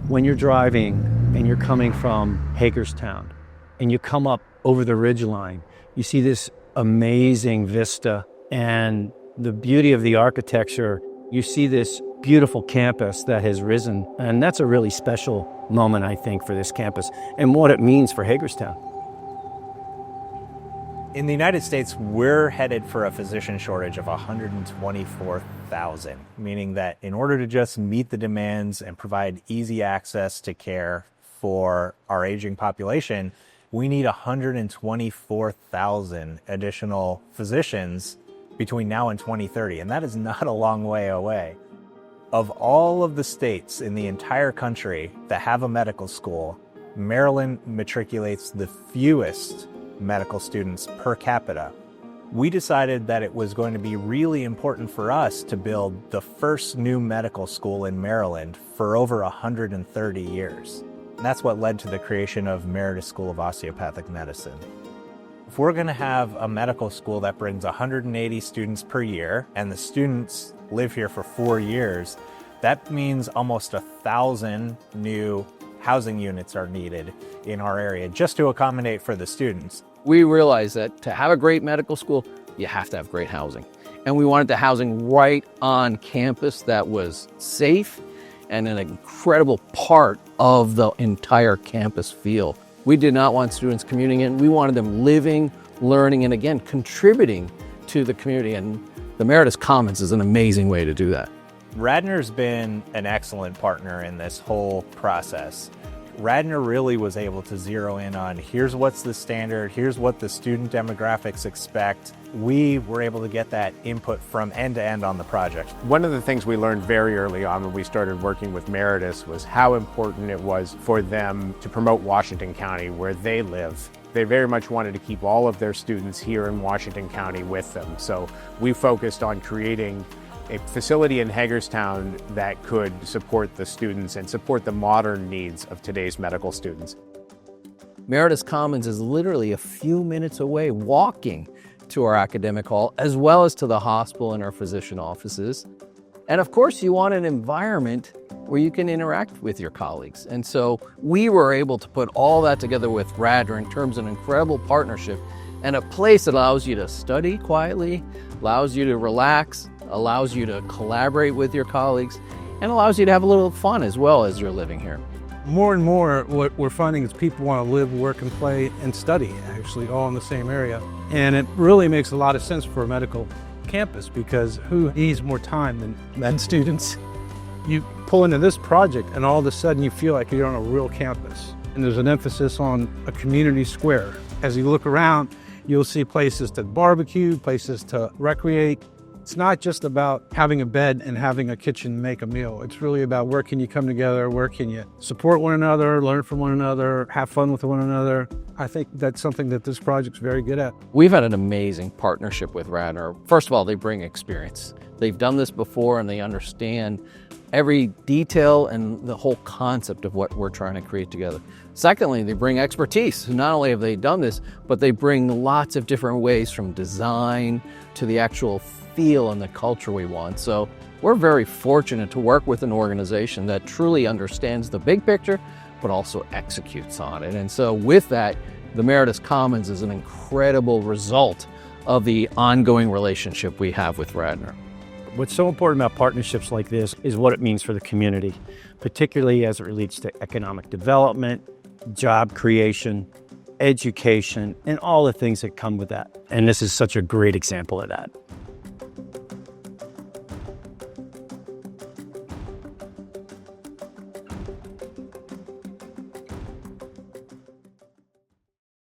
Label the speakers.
Speaker 1: When you're driving and you're coming from Hagerstown and you come up over the ridgeline, you see this amazing vista and the beauty of the architecture. You see this beautiful campus that has risen, and that's a really special moment, I think, for this campus and what it means for Hagerstown.
Speaker 2: In the United States, we're headed for a physician shortage of 124,000, meaning that in order to just meet the demands and provide easy access to care for our aging population, we need 124,000 additional physicians between now and 2030, and that is not a long way away. Of all of the states in the entire country that have a medical school, Maryland matriculates the fewest medical students per capita. We decided that it was going to be really important for us to build the first new medical school in Maryland for over 130 years. And that's what led to the creation of Meritus School of Osteopathic Medicine. If we're going to have a medical school that brings 180 students per year, and the students live here for 4 years, that means almost 1,000 new housing units are needed in our area just to accommodate for the students.
Speaker 3: We realized that to have a great medical school, you have to have great housing. And we wanted the housing right on campus that was safe and an incredible part of the entire campus feel. We did not want students commuting in. We wanted them living, learning, and again, contributing to the community. And the Meritus Commons is an amazing way to do that.
Speaker 2: Radnor's been an excellent partner in this whole process. Radnor really was able to zero in on here's what's the standard, here's what the student demographics expect. We were able to get that input from end to end on the project.
Speaker 4: One of the things we learned very early on when we started working with Meritus was how important it was for them to promote Washington County where they live. They very much wanted to keep all of their students here in Washington County with them. So we focused on creating a facility in Hagerstown that could support the students and support the modern needs of today's medical students.
Speaker 3: Meritus Commons is literally a few minutes away walking to our academic hall, as well as to the hospital and our physician offices. And of course, you want an environment where you can interact with your colleagues. And so we were able to put all that together with Radnor in terms of an incredible partnership and a place that allows you to study quietly, allows you to relax, allows you to collaborate with your colleagues, and allows you to have a little fun as well as you're living here.
Speaker 5: More and more, what we're finding is people want to live, work, and play and study, actually, all in the same area. And it really makes a lot of sense for a medical campus because who needs more time than med students? You pull into this project and all of a sudden you feel like you're on a real campus. And there's an emphasis on a community square. As you look around, you'll see places to barbecue, places to recreate. It's not just about having a bed and having a kitchen to make a meal. It's really about where can you come together, where can you support one another, learn from one another, have fun with one another. I think that's something that this project's very good at.
Speaker 3: We've had an amazing partnership with Radnor. First of all, they bring experience. They've done this before and they understand every detail and the whole concept of what we're trying to create together. Secondly, they bring expertise. Not only have they done this, but they bring lots of different ways from design to the actual feel and the culture we want. So we're very fortunate to work with an organization that truly understands the big picture, but also executes on it. And so with that, the Meritus Commons is an incredible result of the ongoing relationship we have with Radnor.
Speaker 1: What's so important about partnerships like this is what it means for the community, particularly as it relates to economic development, job creation, education, and all the things that come with that. And this is such a great example of that.